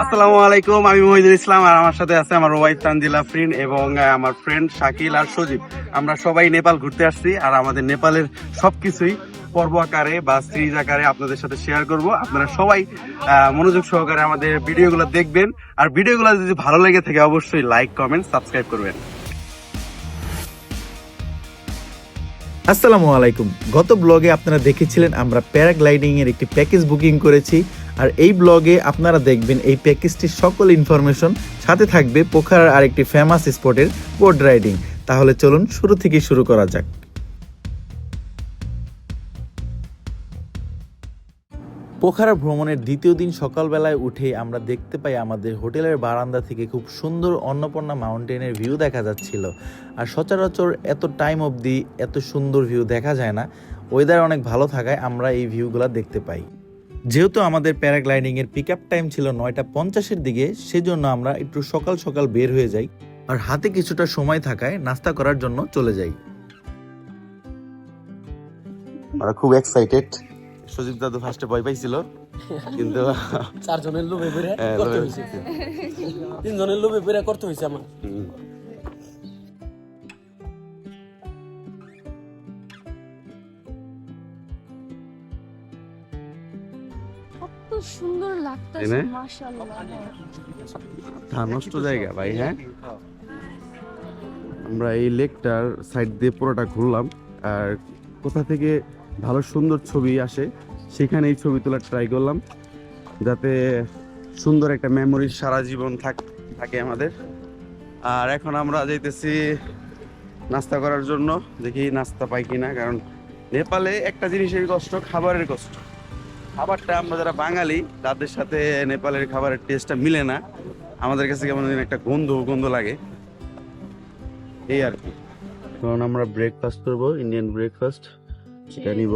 আসসালামু আলাইকুম, আমি মহিদুল ইসলাম আর আমার সাথে আছে আমার ওয়াইফ তানজিলা ফ্রিন এবং আমার ফ্রেন্ড শাকিল আর সজীব। আমরা সবাই নেপাল ঘুরতে আসছি আর আমাদের নেপালের সবকিছুই পর্ব আকারে বা সিরিজ আকারে আপনাদের সাথে শেয়ার করব। আপনারা সবাই মনোযোগ সহকারে আমাদের ভিডিওগুলো দেখবেন আর ভিডিওগুলো যদি ভালো লেগে থাকে অবশ্যই লাইক, কমেন্ট, সাবস্ক্রাইব করবেন। আসসালামু আলাইকুম। গত ব্লগে আপনারা দেখেছিলেন আমরা প্যারাগ্লাইডিং এর একটি প্যাকেজ বুকিং করেছি, আর এই ব্লগে আপনারা দেখবেন এই প্যাকেজটির সকল ইনফরমেশন, সাথে থাকবে পোখারার আরেকটি ফেমাস স্পটের বোট রাইডিং। তাহলে চলুন শুরু থেকে শুরু করা যাক। পোখারা ভ্রমণের দ্বিতীয় দিন সকালবেলায় উঠে আমরা দেখতে পাই আমাদের হোটেলের বারান্দা থেকে খুব সুন্দর অন্নপূর্ণা মাউন্টেনের ভিউ দেখা যাচ্ছিল। আর সচরাচর এত টাইম অবধি এত সুন্দর ভিউ দেখা যায় না। ওয়েদার অনেক ভালো থাকায় আমরা এই ভিউগুলো দেখতে পাই। যেহেতু আমাদের প্যারাগ্লাইডিংয়ের পিক আপ টাইম ছিল 9:50-এর দিকে, সেজন্য আমরা একটু সকাল সকাল বের হয়ে যাই আর হাতে কিছুটা সময় থাকায় নাস্তা করার জন্য চলে যাই। আমরা খুব এক্সাইটেড। সজীব দাদু ফার্স্টে ভয় পাইছিল, কিন্তু চারজনের লোভে বেড়ে করতে হয়েছে, তিনজনের লোভে বেড়ে করতে হয়েছে আমার। কত সুন্দর লাগতেছে, মাশাআল্লাহ। নষ্ট জায়গা ভাই। হ্যাঁ, আমরা এই লেকটার সাইড দিয়ে পুরোটা ঘুরলাম আর কোথা থেকে ভালো সুন্দর ছবি আসে সেখানে এই ছবি তোলার ট্রাই করলাম, যাতে সুন্দর একটা মেমোরি সারা জীবন থাকে আমাদের। আর এখন আমরা যাইতেছি নাস্তা করার জন্য, দেখি নাস্তা পাই কিনা, কারণ নেপালে একটা জিনিসের কষ্ট, খাবারের কষ্ট। খাবারটা আমরা যারা বাঙালি তাদের সাথে নেপালের খাবারের টেস্টটা মিলে না, আমাদের কাছে কেমন একটা গন্ধ লাগে এই আর কি। কারণ আমরা ব্রেকফাস্ট করবো, ইন্ডিয়ান ব্রেকফাস্ট, সেটা নিব।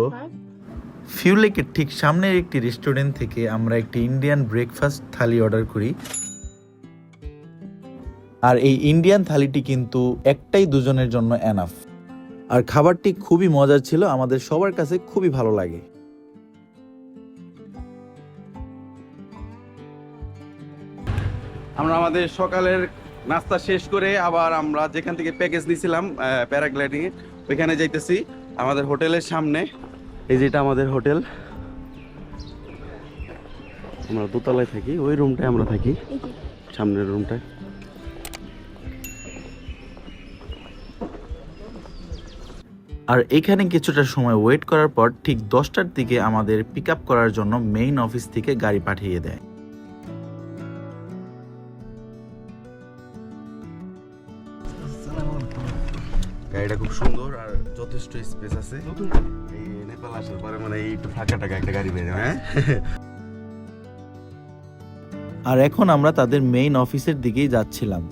ফিউ লেকের ঠিক সামনের একটি রেস্টুরেন্ট থেকে আমরা একটি ইন্ডিয়ান ব্রেকফাস্ট থালি অর্ডার করি। আর এই ইন্ডিয়ান থালিটি কিন্তু একটাই দুজনের জন্য এনাফ। আর খাবারটি খুবই মজার ছিল, আমাদের সবার কাছে খুবই ভালো লাগে। আমরা আমাদের সকালের নাস্তা শেষ করে আবার আমরা যেখান থেকে প্যাকেজ নিয়েছিলাম প্যারাগ্লাইডিং এ, ওইখানে যাইতেছি আমাদের হোটেলের সামনে। এই যেটা আমাদের হোটেল, আমরা দোতলায় থাকি, ওই রুমটায় আমরা থাকি, সামনের রুমটায়। আর এখানে কিছুটা সময় ওয়েট করার পর ঠিক 10টার দিকে আমাদের পিক আপ করার জন্য মেইন অফিস থেকে গাড়ি পাঠিয়ে দেয়। গাড়িটা খুব সুন্দর আর যথেষ্ট স্পেস আছে। এই নেপাল আসার পরে মানে এই একটু ফাঁকা টাকা একটা গাড়ি পেয়ে যাবে। হ্যাঁ, আর এখন আমরা তাদের মেইন অফিসের দিকেই যাচ্ছিলাম।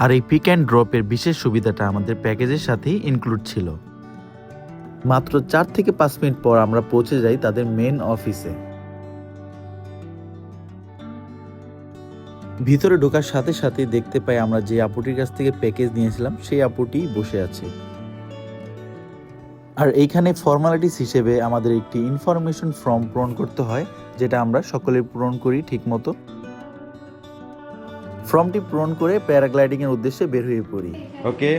আর এই পিক অ্যান্ড ড্রপের বিশেষ সুবিধাটা আমাদের প্যাকেজের সাথেই ইনক্লুড ছিল। মাত্র 4 থেকে 5 মিনিট পর আমরা পৌঁছে যাই তাদের মেইন অফিসে। ভিতরে ঢোকার সাথে সাথে দেখতে পাই আমরা যে আপুটির কাছ থেকে প্যাকেজ নিয়েছিলাম সেই আপুটি বসে আছে। আর এইখানে ফর্মালিটিস হিসেবে আমাদের একটি ইনফরমেশন ফর্ম পূরণ করতে হয়, যেটা আমরা সকলে পূরণ করি ঠিক মতো। ফর্মটি পূরণ করে প্যারাগ্লাইডিং এর উদ্দেশ্যে বের হয়ে পড়ি। ওকে,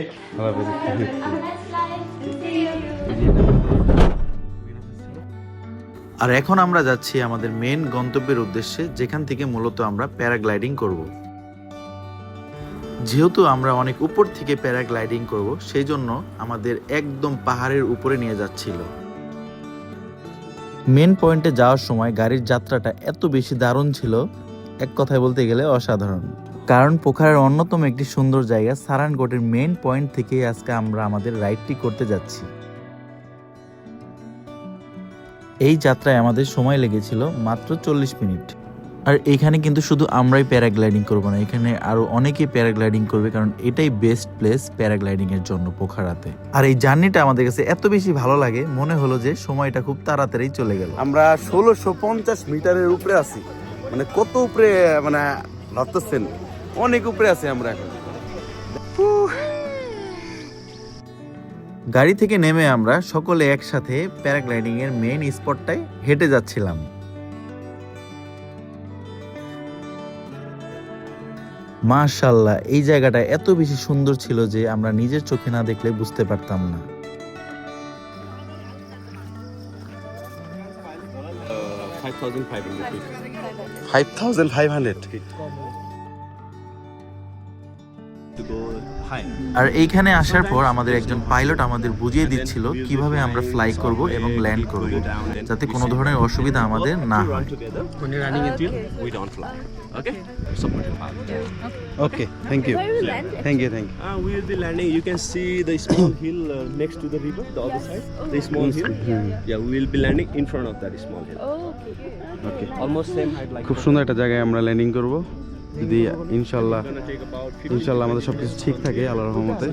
আর এখন আমরা যাচ্ছি আমাদের মেইন গন্তব্যের উদ্দেশ্যে, যেখান থেকে মূলত আমরা প্যারাগ্লাইডিং করব। যেহেতু আমরা অনেক উপর থেকে প্যারাগ্লাইডিং করব, সেই জন্য আমাদের একদম পাহাড়ের উপরে নিয়ে যাচ্ছিল। মেন পয়েন্টে যাওয়ার সময় গাড়ির যাত্রাটা এত বেশি দারুণ ছিল, এক কথায় বলতে গেলে অসাধারণ। কারণ পোখারার অন্যতম একটি সুন্দর জায়গা সারানগড়ের মেন পয়েন্ট থেকে আজকে আমরা আমাদের রাইডটি করতে যাচ্ছি। এই যাত্রায় আমাদের সময় লেগেছিল মাত্র 40 মিনিট। আর এখানে কিন্তু শুধু আমরাই প্যারাগ্লাইডিং করবো না, এখানে আরো অনেকেই প্যারাগ্লাইডিং করবে, কারণ এটাই বেস্ট প্লেস প্যারাগ্লাইডিং এর জন্য পোখারাতে। আর এই জার্নিটা আমাদের কাছে এত বেশি ভালো লাগে, মনে হলো যে সময়টা খুব তাড়াতাড়ি চলে গেল। আমরা 1650 মিটারের উপরে আছি, মানে কত উপরে, মানে ভাবতেছেন অনেক উপরে আছি আমরা এখন। গাড়ি থেকে নেমে আমরা সকলে একসাথে প্যারাগ্লাইডিং এর মেইন স্পটটায় হেঁটে যাচ্ছিলাম। মাশাআল্লাহ, এই জায়গাটা এত বেশি সুন্দর ছিল যে আমরা নিজের চোখে না দেখলে বুঝতে পারতাম না। 5500 আর এইখানে আসার পর আমাদের একজন পাইলট আমাদের বুঝিয়ে দিচ্ছিল কিভাবে আমরা ফ্লাই করব এবং ল্যান্ড করব, যাতে কোনো ধরনের অসুবিধা আমাদের না হয়। When you're running until we don't fly. Okay? Support your pilot. Okay, thank you Where will land? Thank you thank you We will be landing. You can see the small hill next to the river, the other side. The small hill. Yeah, we will be landing in front of that small hill. Oh, okay. Okay, Almost same height like. খুব সুন্দর একটা জায়গায় আমরা landing করব যদি ইনশাল্লাহ Gonna take about 50 ইনশাল্লাহ আমাদের সব কিছু ঠিক থাকে আল্লাহর রহমতে।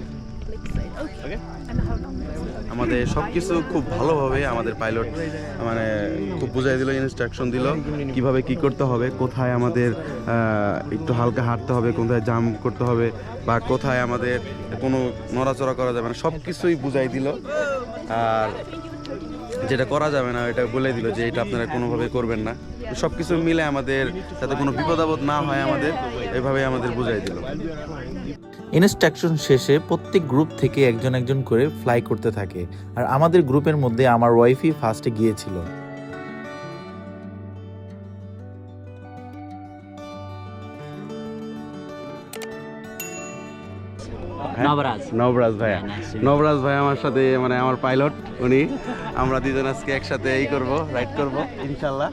Okay. And how long is it? আমাদের সব কিছু খুব ভালোভাবে আমাদের পাইলট মানে খুব বুঝাই দিল, ইনস্ট্রাকশন দিল কিভাবে কি করতে হবে, কোথায় আমাদের একটু হালকা হাঁটতে হবে, কোথায় জাম্প করতে হবে, বা কোথায় আমাদের কোনো নড়াচড়া করা যাবে না, সব কিছুই বুঝাই দিল। আর যেটা করা যাবে না এটা বলে দিল যে এটা আপনারা কোনোভাবে করবেন না। সব কিছু মিলে আমাদের যাতে কোনো বিপদ আপদ না হয় আমাদের এভাবে আমাদের বুঝাই দিল। ইনস্ট্রাকশন শেষে প্রত্যেক গ্রুপ থেকে একজন একজন করে ফ্লাই করতে থাকে, আর আমাদের গ্রুপের মধ্যে আমার ওয়াইফই ফার্স্টে গিয়েছিল। নবরাজ ভাইয়া, নবরাজ ভাই আমার সাথে মানে আমার পাইলট উনি, আমরা দুজন আজকে একসাথে এই করব, রাইড করব ইনশাল্লাহ,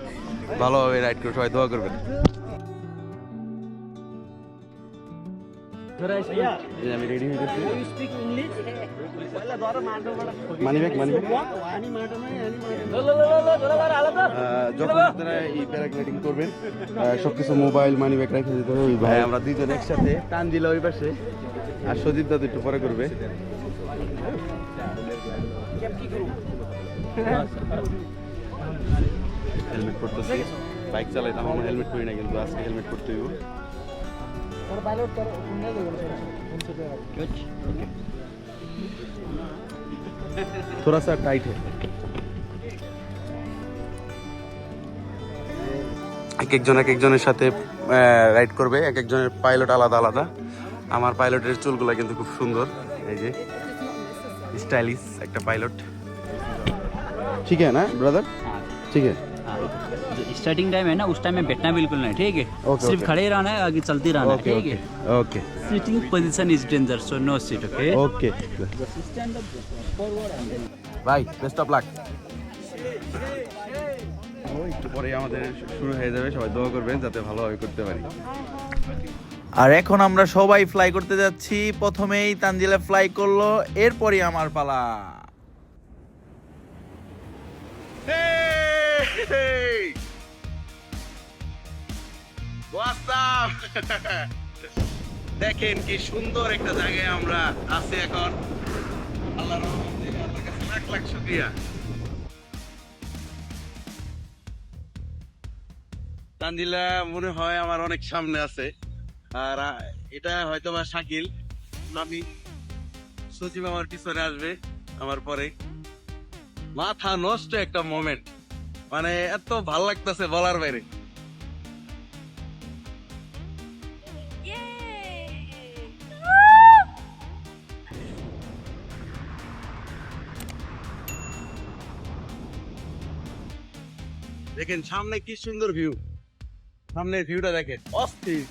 ভালোভাবে রাইড করব, সবাই দোয়া করবেন। আমি রেডি হয়ে গেছি। মানিব্যাগ যখন আপনারা এই প্যারাগ্লাইডিং করবেন সবকিছু মোবাইল মানিব্যাগ রেখে দিতে হবে। ভাই আমরা দুজন একসাথে টান দিলে ওই পাশে, আর সজীব দাদু একটু পরে করবে। হেলমেট পরতেছি, বাইক চালাইতাম আমার হেলমেট পরি না, কিন্তু আজকে হেলমেট পরতে হইব। थोड़ा सा टाइट है। এক একজনের সাথে রাইড করবে, এক একজনের পাইলট আলাদা আলাদা। আমার পাইলটের চুলগুলা কিন্তু খুব সুন্দর, এই যে স্টাইলিশ একটা পাইলট। ঠিক है ना ब्रदर? ठीक है। स्टार्टिंग टाइम है ना, उस टाइम में बैठना बिल्कुल नहीं, ठीक है? Okay, सिर्फ okay. खड़े रहना है, आगे चलती रहना है, ओके ठीक ओके है? Okay sitting position is danger, so no seat, okay? Okay bye, best of luck. একটু পরে আমাদের শুরু হয়ে যাবে, সবাই দোয়া করবেন যাতে ভালোভাবে করতে পারি। আর এখন আমরা সবাই ফ্লাই করতে যাচ্ছি। প্রথমেই তানজিলা ফ্লাই করলো, এরপরই আমার পালা। দেখেন কি সুন্দর একটা জায়গায় আমরা আছি এখন। আল্লাহর রহমতে আল্লাহর কাছে লাখ লাখ শুকরিয়া। তানজিলা মনে হয় আমার অনেক সামনে আছে, আর এটা হয়তো বা শাকিল, আমি সচিব আমার পিছনে আসবে আমার পরে। মাথা নষ্ট একটা মোমেন্ট, মানে এত ভাল লাগতেছে বলার বাইরে। দেখেন সামনে কি সুন্দর ভিউ, সামনের ভিউটা দেখেন অস্থির।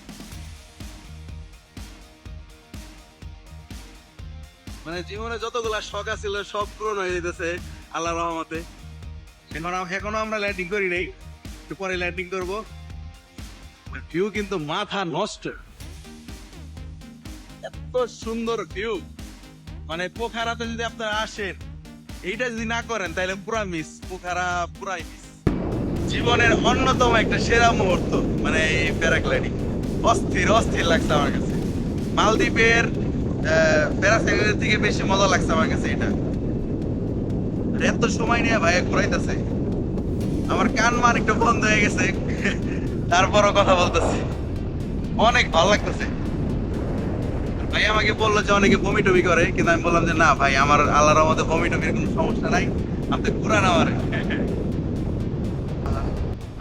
মানে জীবনে যতগুলা শখ ছিল সব পূরণ হয়ে যেতেছে আল্লাহর রহমতে। এখনো আমরা ল্যান্ডিং করি নাই, একটু পরে ল্যান্ডিং করবো। ভিউ কিন্তু মাথা নষ্ট, এত সুন্দর ভিউ। মানে পোখারাতে যদি আপনারা আসেন, এইটা যদি না করেন তাহলে পুরা মিস, পোখারা পুরাই মিস। জীবনের অন্যতম একটা সেরা মুহূর্ত মানে এই প্যারাগ্লাইডিং, অস্থির অস্থির লাগছে আমার কাছে। মালদ্বীপের প্যারাসাইক্লিং থেকে বেশি মজা লাগছে আমার কাছে এটা। এত সময় নিয়ে ভাই ঘুরাইতেছে, আমার কান মান একটু বন্ধ হয়ে গেছে, তারপরও কথা বলতেছে, অনেক ভালো লাগতেছে। ভাই আমাকে বললো যে অনেকে বমি টমি করে, কিন্তু আমি বললাম যে না ভাই, আমার আল্লাহর রহমতে বমি টমির কোনো সমস্যা নাই, আপনি ঘুরান আমার।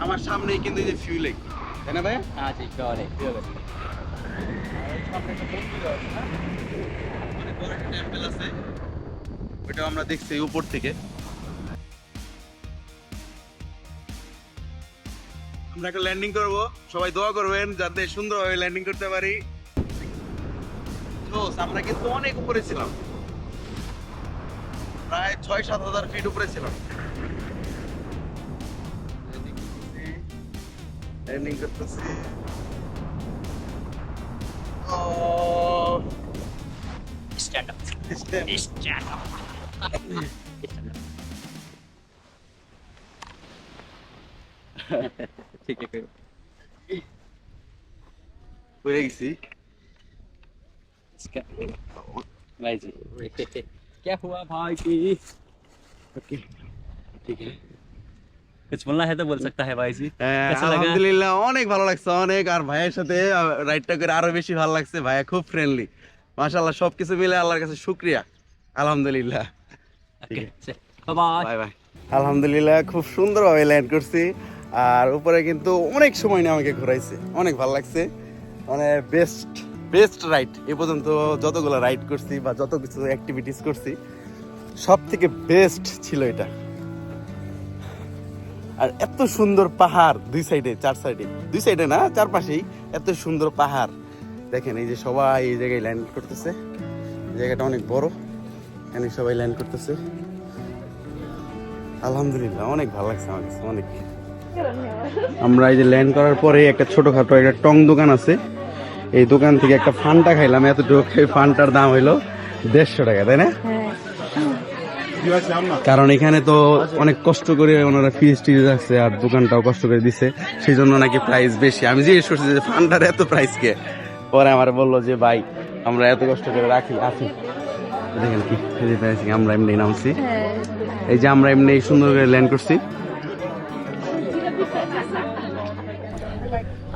আমার সামনেই কিন্তু এই যে ফিউলিং তাই না ভাই? हाँ जी प्योर है प्योर है অনেক বড় একটা টেম্পল আছে, ওইটাও আমরা দেখছি উপর থেকে। আমরা একটা ল্যান্ডিং করব, সবাই দোয়া করবেন যাতে সুন্দরভাবে ল্যান্ডিং করতে পারি। তো আমরা কিন্তু অনেক উপরে ছিলাম, প্রায় 6-7 হাজার ফিট উপরে ছিলাম। ল্যান্ডিং করতেছি। स्टैंड अप स्टैंड अप ठीक है कोई পড়ে গেছি। इसका भाई जी क्या हुआ भाई की ওকে, ঠিক আছে। कुछ बोलना है तो बोल सकता है भाई जी कैसा लगा আলহামদুলিল্লাহ অনেক ভালো লাগছে অনেক। আর ভাইয়ের সাথে রাইডটা করে আরো বেশি ভালো লাগছে। ভাইয়া খুব ফ্রেন্ডলি, মাশাআল্লাহ। সবকিছু মিলে আল্লাহর কাছে শুকরিয়া, আলহামদুলিল্লাহ। Okay bye bye bye. আলহামদুলিল্লাহ খুব সুন্দরভাবে ল্যান্ড করছি। আর উপরে কিন্তু অনেক সময় নিয়ে আমাকে ঘোরাইছে, অনেক ভালো লাগছে। মানে বেস্ট রাইড এ পর্যন্ত যতগুলো রাইড করছি বা যত কিছু অ্যাক্টিভিটিস করছি সব থেকে বেস্ট ছিল এটা। আর এত সুন্দর পাহাড় দুই সাইডে, দুই সাইডে না, চারপাশেই এত সুন্দর পাহাড়। দেখেন এই যে সবাই এই জায়গায় ল্যান্ড করতেছে, জায়গাটা অনেক বড়, এখানে সবাই ল্যান্ড করতেছে। আলহামদুলিল্লাহ অনেক ভালো লাগছে আমার কাছে, অনেক। আমরা এই যে ল্যান্ড করার পরে একটা ছোটখাটো একটা টং দোকান আছে, এই দোকান থেকে একটা ফান্টা খাইলাম। এতটুকু ফান্টার দাম হইলো 150 টাকা, তাই না? কারণ এখানে তো অনেক কষ্ট করে ওনারা ফিস টিজ রাখছে আর দোকানটাও কষ্ট করে দিছে, সেই জন্য নাকি প্রাইস বেশি। আমি জিজ্ঞেস করছি যে ফান্টার এত প্রাইস কে? পরে আমার বললো যে ভাই আমরা এত কষ্ট করে আসি। দেখেন কি আমরা এমনি নামছি, এই যে আমরা এমনি সুন্দর করে ল্যান্ড করছি।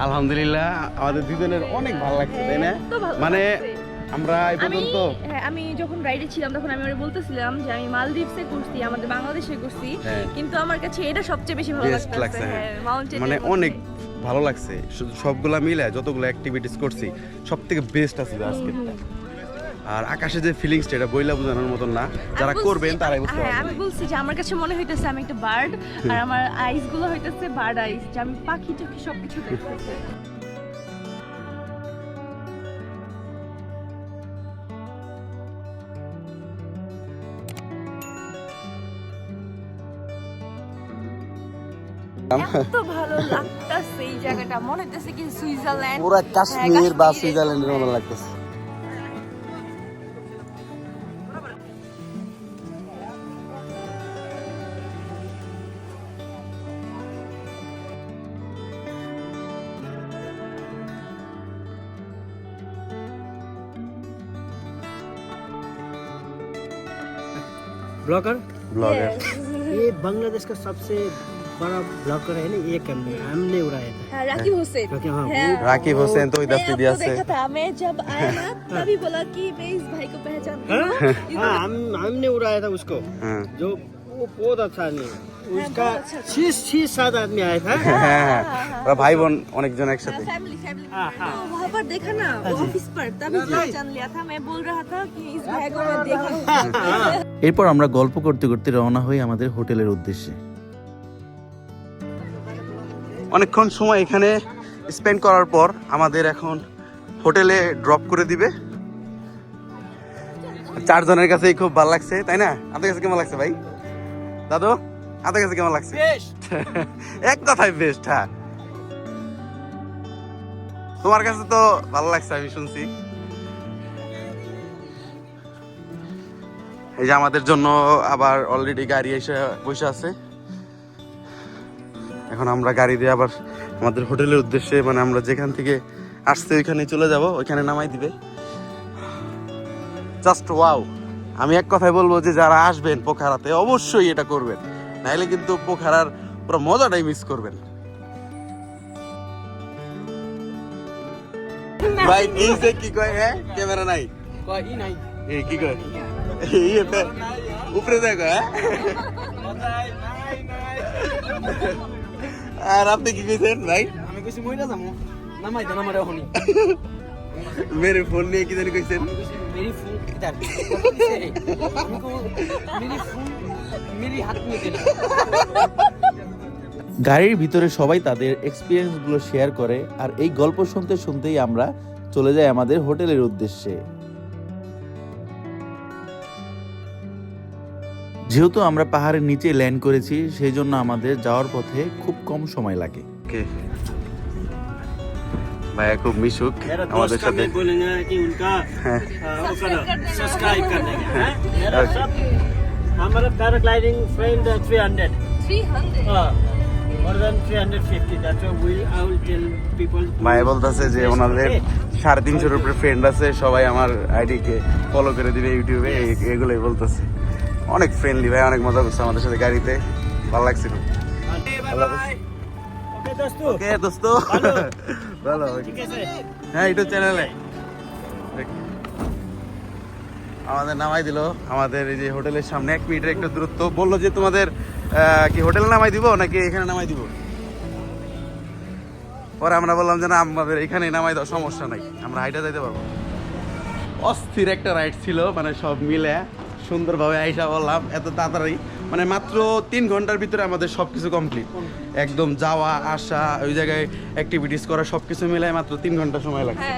আলহামদুলিল্লাহ আমাদের দুজনের অনেক ভালো লাগছে, তাই না? মানে আমরা এই পর্যন্ত আমি যখন রাইডে ছিলাম তখন আমি ওরে বলতেছিলাম যে আমি মালদ্বীপসে করছি, আমাদের বাংলাদেশে করছি, কিন্তু আমার কাছে এটা সবচেয়ে বেশি ভালো বেস্ট লাগছে। মাউন্টেন মানে অনেক ভালো লাগছে, সবগুলা মিলে যতগুলো অ্যাক্টিভিটিস করছি সব থেকে বেস্ট আছে আজকে। আর আকাশে যে ফিলিংসটা এটা বইলা বোঝানোর মতন না, যারা করবেন তারাই বুঝতে পারবেন। আমি বলছি যে আমার কাছে মনে হইতেছে আমি একটা বার্ড, আর আমার আইস গুলো হইতেছে বার্ড আইস, যে আমি পাখি টাখি সবকিছু দেখতেছি। এত ভালো লাগতেছে এই জায়গাটা, মনে হইতেছে কি সুইজারল্যান্ড, পুরো কাশ্মীর বা সুইজারল্যান্ডের মতো লাগতেছে। ब्लॉगर ব্লগার ये बांग्लादेश का सबसे बड़ा ब्लॉगर है ना, ये हमने उड़ाया था। हाँ, राकिब हुसैन। हाँ, রাকিব হোসেন তো ইদার मैं দিয়া आपको আছে। देखा था, मैं जब आया ना तभी बोला कि मैं इस भाई को पहचानती हूँ। हाँ, हमने उड़ाया था उसको, হ্যাঁ जो वो बहुत अच्छा नहीं उसका बहुत अच्छा था। 6-7 आदमी आया था। হ্যাঁ, ওরা ভাই বোন অনেকজন একসাথে। फैमिली तो वहाँ पर देखा ना ऑफिस पर, तभी पहचान लिया था। मैं बोल रहा था कि इस भाई को मैं देखा हूँ। এরপর আমরা গল্প করতে করতে রওনা হই আমাদের হোটেলের উদ্দেশ্যে। অনেকক্ষণ সময় এখানে স্পেন্ড করার পর আমাদের এখন হোটেলে ড্রপ করে দিবে। চারজনের কাছেই খুব ভালো লাগছে, তাই না? আপনার কাছে কেমন লাগছে ভাই? দাদু আপনার কাছে কেমন লাগছে? এক কথায় বেস্ট। হ্যাঁ, তোমার কাছে তো ভালো লাগছে আমি শুনছি। এই যে আমাদের জন্য আবার অলরেডি গাড়ি এসে বসে আছে। এখন আমরা গাড়ি দিয়ে আবার আমাদের হোটেলের উদ্দেশ্যে, মানে আমরা যেখান থেকে আসছে ওইখানে চলে যাব, ওইখানে নামাই দিবে। Just wow. আমি এক কথাই বলবো যে যারা আসবেন পোখারাতে অবশ্যই এটা করবেন, নাহলে কিন্তু পোখারার পুরো মজাটাই মিস করবেন। ভাই নিচে কি কয়? হ্যাঁ, ক্যামেরা নাই এই কি কয়? উপরে দেখো। হ্যাঁ, আর আপনি কি কইছেন ভাই? আমি কিছু মইরা যামু নামাই দেন আমারে ওখানে মেরে ফোন নিয়ে কি জানি কইছেন मेरी फोन इधर हमको मेरी फोन मेरी हाथ में दे গাড়ির ভিতরে সবাই তাদের এক্সপিরিয়েন্সগুলো শেয়ার করে আর এই গল্প শুনতে শুনতেই আমরা চলে যাই আমাদের হোটেলের উদ্দেশ্যে। যেহেতু আমরা পাহাড়ের নিচে ল্যান্ড করেছি সেই জন্য আমাদের যাওয়ার পথে খুব কম সময় লাগে। ভাইয়া খুব মিশুক আমাদের সাথে बोलेंगे कि उनका सब्सक्राइब करने का है मेरा सब हमारा पैराग्लाइडिंग फ्रेंड 300 हां more than 350 that's why I will tell people ভাইয়া বলতেছে যে ওনাদের 350 উপরে ফ্রেন্ড আছে, সবাই আমার আইডি কে ফলো করে দিবে ইউটিউবে, এগুলোই বলতেছে। অনেক ফ্রেন্ডলি ভাই, অনেক মজা করছে আমাদের সাথে গাড়িতে, ভালো লাগছিল। ओके दोस्तों ওকে দোস্ত, ভালো कैसे হ্যাঁ ইউটিউব চ্যানেলে আমাদের নামাই দিল আমাদের এই যে হোটেলের সামনে 1 মিনিটের একটা দূরত্ব। বললো যে তোমাদের কি হোটেলে নামাই দিব নাকি এখানে নামাই দিব। পরে আমরা বললাম যে না, আমাদের এখানে নামাই দাও, সমস্যা নাই, আমরা হাইটা যাইতে পারবো। অস্থির একটা রাইড ছিল, মানে সব মিলে সুন্দরভাবে আইসা বললাম এত তাড়াতাড়ি, মানে মাত্র 3 ঘন্টার ভিতরে আমাদের সব কিছু কমপ্লিট, একদম যাওয়া আসা ওই জায়গায় অ্যাক্টিভিটিস করা সব কিছু মিলে মাত্র 3 ঘন্টা সময় লাগছে।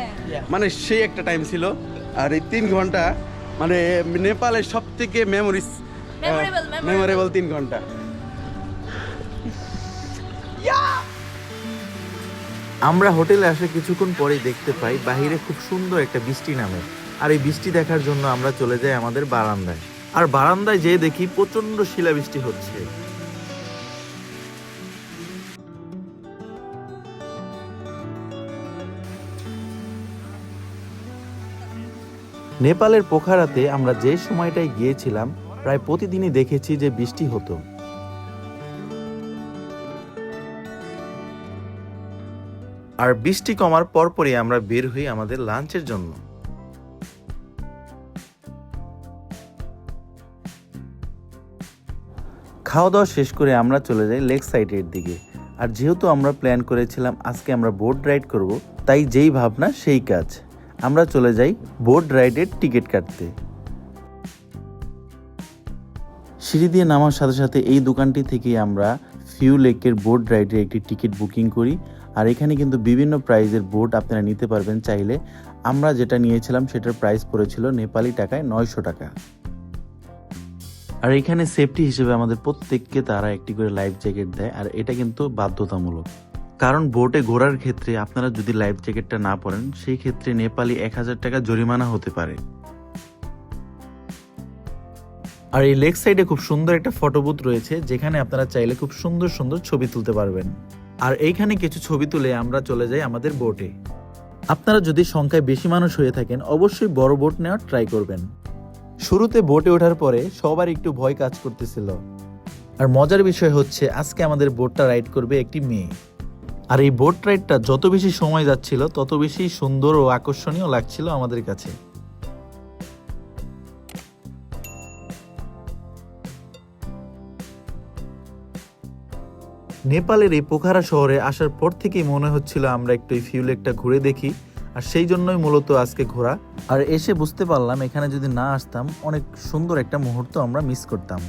মানে সেই একটা টাইম ছিল। আর এই 3 ঘন্টা মানে নেপালের সব থেকে মেমোরেবল 3 ঘন্টা। আমরা হোটেলে আসে কিছুক্ষণ পরেই দেখতে পাই বাহিরে খুব সুন্দর একটা বৃষ্টি নামে, আর এই বৃষ্টি দেখার জন্য আমরা চলে যাই আমাদের বারান্দায়। আর বারান্দায় যেয়ে দেখি প্রচন্ড শিলাবৃষ্টি হচ্ছে। নেপালের পোখারাতে আমরা যে সময়টায় গিয়েছিলাম প্রায় প্রতিদিনই দেখেছি যে বৃষ্টি হতো। আর বৃষ্টি কমার পরপরই আমরা বের হই আমাদের লাঞ্চের জন্য। খাওয়া দাওয়া শেষ করে আমরা চলে যাই লেক সাইডের দিকে। আর যেহেতু আমরা প্ল্যান করেছিলাম আজকে আমরা বোট রাইড করব, তাই যেই ভাবনা সেই কাজ, আমরা চলে যাই বোট রাইডের টিকিট কাটতে। সিঁড়ি দিয়ে নামার সাথে সাথে এই দোকানটি থেকে আমরা ফিউ লেকের বোট রাইডের একটি টিকিট বুকিং করি। আর এখানে কিন্তু বিভিন্ন প্রাইজের বোট আপনারা নিতে পারবেন চাইলে। আমরা যেটা নিয়েছিলাম সেটার প্রাইস পড়েছিল নেপালি টাকায় 900 টাকা। আর এখানে সেফটি হিসেবে আমাদের প্রত্যেককে তারা একটি করে লাইফ জ্যাকেট দেয়, আর এটা কিন্তু বাধ্যতামূলক, কারণ বোটে ঘোরার ক্ষেত্রে আপনারা যদি লাইফ জ্যাকেটটা না পরেন সেই ক্ষেত্রে নেপালি 1000 টাকা জরিমানা হতে পারে। আর এই লেক সাইডে খুব সুন্দর একটা ফটো বুথ রয়েছে, যেখানে আপনারা চাইলে খুব সুন্দর সুন্দর ছবি তুলতে পারবেন। আর এইখানে কিছু ছবি তুলে আমরা চলে যাই আমাদের বোটে। আপনারা যদি সংখ্যায় বেশি মানুষ হয়ে থাকেন অবশ্যই বড় বোট নেওয়ার ট্রাই করবেন। শুরুতে বোটে ওঠার পরে সবার একটু ভয় কাজ করতেছিল। আর মজার বিষয় হচ্ছে আজকে আমাদের বোটটা রাইড করবে একটি মেয়ে। আর এই বোট রাইডটা যত বেশি সময় যাচ্ছিল তত বেশি সুন্দর ও আকর্ষণীয় লাগছিল আমাদের কাছে। নেপালের এই পোখারা শহরে আসার পর থেকেই মনে হচ্ছিল আমরা একটু এই ফিউ লেকটা ঘুরে দেখি, আর সেই জন্যই মূলত আজকে ঘোরা। আর এসে বুঝতে পারলাম এখানে যদি না আসতাম অনেক সুন্দর একটা মুহূর্ত আমরা মিস করতাম।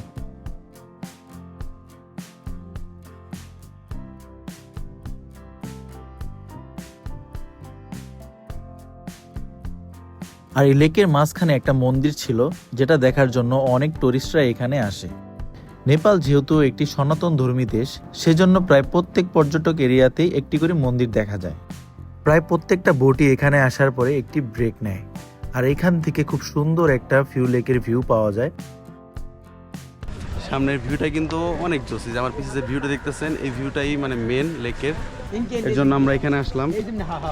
আর এই লেকের মাঝখানে একটা মন্দির ছিল, যেটা দেখার জন্য অনেক টুরিস্টরা এখানে আসে। নেপাল যেহেতু একটি সনাতন ধর্মী দেশ, সেজন্য প্রায় প্রত্যেক পর্যটক এরিয়াতেই একটি করে মন্দির দেখা যায়। প্রায় প্রত্যেকটা বোটই এখানে আসার পরে একটি ব্রেক নেয়, আর এখান থেকে খুব সুন্দর একটা ফিউ লেকের ভিউ পাওয়া যায়। সামনের ভিউটা কিন্তু অনেক জোসি, আমার পিছে যে ভিউটা দেখতেছেন এই ভিউটাই মানে মেন লেকের, এর জন্য আমরা এখানে আসলাম।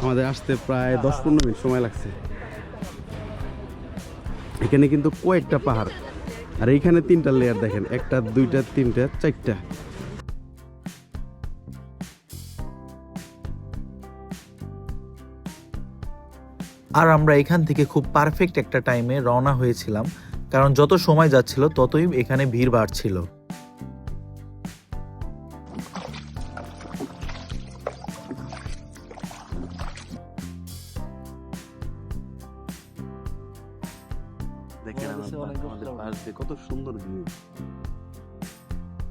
আমাদের আসতে প্রায় 10-15 মিনিট সময় লাগছে। এখানে কিন্তু কয়েকটা পাহাড়, আর এইখানে 3টা লেয়ার দেখেন, 1টা 2টা 3টা 4টা। আর আমরা এখান থেকে খুব পারফেক্ট একটা টাইমে রওনা হয়েছিলাম, কারণ যত সময় যাচ্ছিল ততই এখানে ভিড় বাড়ছিল। দেখেন আমাদের পাশ দিয়ে কত সুন্দর ভিউ।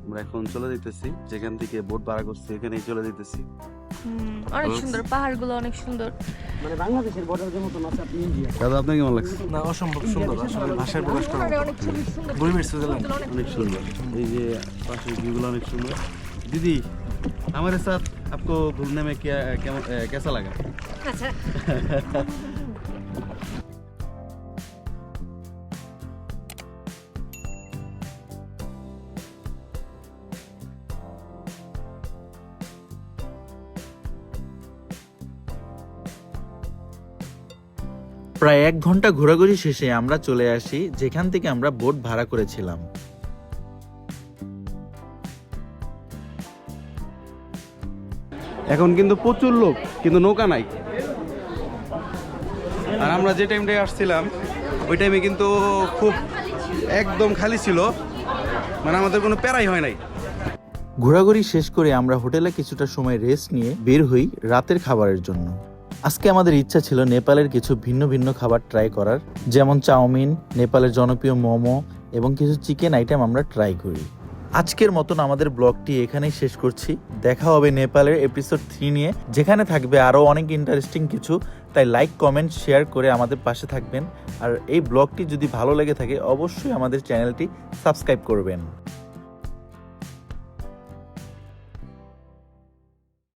আমরা এখন চলে যেতেছি, যেখান থেকে বোট ভাড়া করছি এখানেই চলে যেতেছি। অনেক সুন্দর, পাহাড়গুলো অনেক সুন্দর। মানে বাংলাদেশের বর্ডারের মতো আছে আপনি ইন্ডিয়া। দাদা আপনার কেমন লাগছে? না, অসম্ভব সুন্দর, আসলে ভাষায় প্রকাশ করা অনেক সুন্দর। গরিবের সুইজারল্যান্ড। অনেক সুন্দর, এই যে পাশের ভিউগুলো অনেক সুন্দর। দিদি हमारे साथ आपको घूमने में क्या कैसा लगा? আচ্ছা, প্রায় 1 ঘন্টা ঘোরাঘুরি শেষে আমরা চলে আসি যেখান থেকে আমরা বোট ভাড়া করেছিলাম। এখন কিন্তু প্রচুর লোক, কিন্তু নৌকা নাই। আর আমরা যে টাইমটায় আসছিলাম ওই টাইমে কিন্তু খুব একদম খালি ছিল, মানে আমাদের কোনো প্যারাই হয় নাই। ঘোরাঘুরি শেষ করে আমরা হোটেলে কিছুটা সময় রেস্ট নিয়ে বের হই রাতের খাবারের জন্য। আজকে আমাদের ইচ্ছা ছিল নেপালের কিছু ভিন্ন ভিন্ন খাবার ট্রাই করার, যেমন চাউমিন, নেপালের জনপ্রিয় মোমো এবং কিছু চিকেন আইটেম আমরা ট্রাই করি। আজকের মতন আমাদের ব্লগটি এখানেই শেষ করছি। দেখা হবে নেপালের এপিসোড 3 নিয়ে, যেখানে থাকবে আরও অনেক ইন্টারেস্টিং কিছু। তাই লাইক, কমেন্ট, শেয়ার করে আমাদের পাশে থাকবেন। আর এই ব্লগটি যদি ভালো লেগে থাকে অবশ্যই আমাদের চ্যানেলটি সাবস্ক্রাইব করবেন।